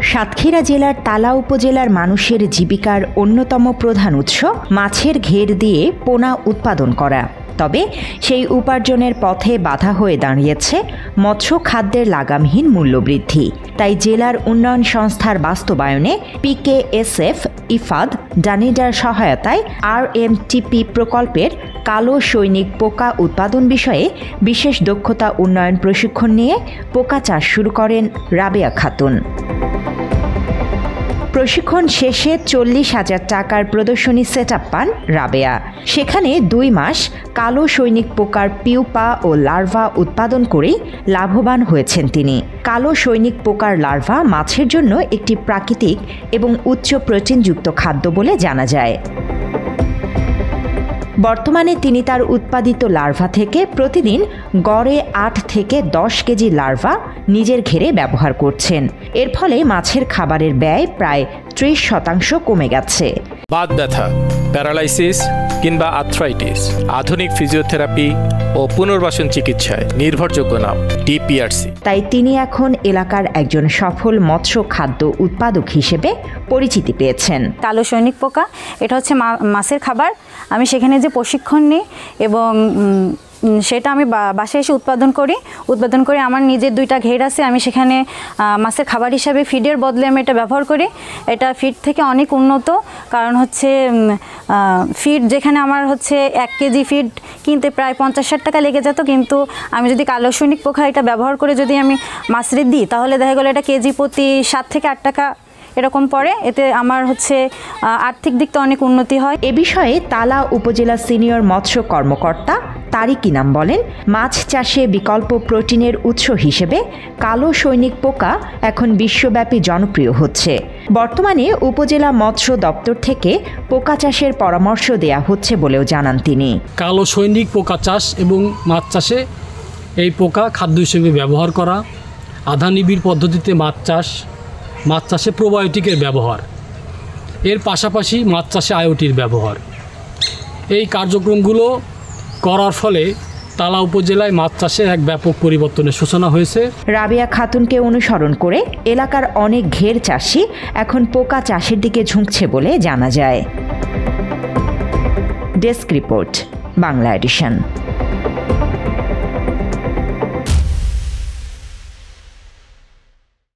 সাতক্ষীরা জেলার তালা উপজেলার মানুষের জীবিকার অন্যতম প্রধান উৎস মাছের ঘের দিয়ে পোনা উৎপাদন করা। তবে সেই উপার্জনের পথে বাধা হয়ে দাঁড়িয়েছে মৎস্য খাদ্যের লাগামহীন মূল্যবৃদ্ধি। তাই জেলার উন্নয়ন সংস্থার বাস্তবায়নে PKSF ইফাদ ডানিডার সহায়তায় RMTP প্রকল্পের কালো সৈনিক পোকা উৎপাদন বিষয়ে বিশেষ দক্ষতা উন্নয়ন প্রশিক্ষণ নিয়ে পোকা চাষ শুরু করেন রাবেয়া খাতুন। প্রশিক্ষণ শেষে 40,000 টাকার প্রদর্শনী সেটআপ পান রাবেয়া। সেখানে 2 মাস কালো সৈনিক পোকার পিউপা ও লার্ভা উৎপাদন করেই লাভবান হয়েছেন তিনি। কালো সৈনিক পোকার লার্ভা মাছের জন্য একটি প্রাকৃতিক এবং উচ্চ প্রোটিনযুক্ত খাদ্য বলে জানা যায়। বর্তমানে তিনি তার উৎপাদিত লার্ভা থেকে প্রতিদিন গড়ে 8 থেকে 10 কেজি লার্ভা নিজের ঘেরে ব্যবহার করছেন। এর ফলে মাছের খাবারের ব্যয় প্রায় 30% কমে গেছে। বাত ব্যথা, প্যারালাইসিস কিংবা আর্থ্রাইটিস, আধুনিক ফিজিওথেরাপি ও পুনর্বাসন চিকিৎসায় নির্ভরযোগ্য নাম DPRC। তাই তিনি এখন এলাকার একজন সফল মৎস্য খাদ্য উৎপাদক হিসেবে পরিচিতি পেয়েছেন। কালো সৈনিক পোকা এটা হচ্ছে মাছের খাবার। আমি সেখানে যে প্রশিক্ষণ নিই এবং সেটা আমি বাসায় এসে উৎপাদন করে আমার নিজের 2টা ঘের আছে। আমি সেখানে মাছের খাবার হিসাবে ফিডের বদলে আমি এটা ব্যবহার করি। এটা ফিড থেকে অনেক উন্নত, কারণ হচ্ছে ফিড যেখানে আমার হচ্ছে 1 কেজি ফিড কিনতে প্রায় 50-60 টাকা লেগে যেত, কিন্তু আমি যদি কালো সৈনিক পোকা এটা ব্যবহার করে যদি আমি মাছরে দিই তাহলে দেখা গেলো এটা কেজি প্রতি 7 থেকে 8 টাকা এরকম পড়ে। এতে আমার হচ্ছে আর্থিক দিকটা অনেক উন্নতি হয়। এ বিষয়ে তালা উপজেলা সিনিয়র মৎস্য কর্মকর্তা তারিক ইনাম বলেন, মাছ চাষে বিকল্প প্রোটিনের উৎস হিসেবে কালো সৈনিক পোকা এখন বিশ্বব্যাপী জনপ্রিয় হচ্ছে। বর্তমানে উপজেলা মৎস্য দপ্তর থেকে পোকা চাষের পরামর্শ দেয়া হচ্ছে বলেও জানান তিনি। কালো সৈনিক পোকা চাষ এবং মাছ চাষে এই পোকা খাদ্য হিসেবে ব্যবহার করা, আধা নিবিড় পদ্ধতিতে মাছ চাষে প্রোবায়োটিকের ব্যবহার, এর পাশাপাশি মাছ চাষে আইওটির ব্যবহার, এই কার্যক্রমগুলো করার ফলে তালা উপজেলায় মাছ চাষে এক ব্যাপক পরিবর্তনের সূচনা হয়েছে। রাবেয়া খাতুনকে অনুসরণ করে এলাকার অনেক ঘের চাষি এখন পোকা চাষের দিকে ঝুঁকছে বলে জানা যায়। Desk report, Bangla addition.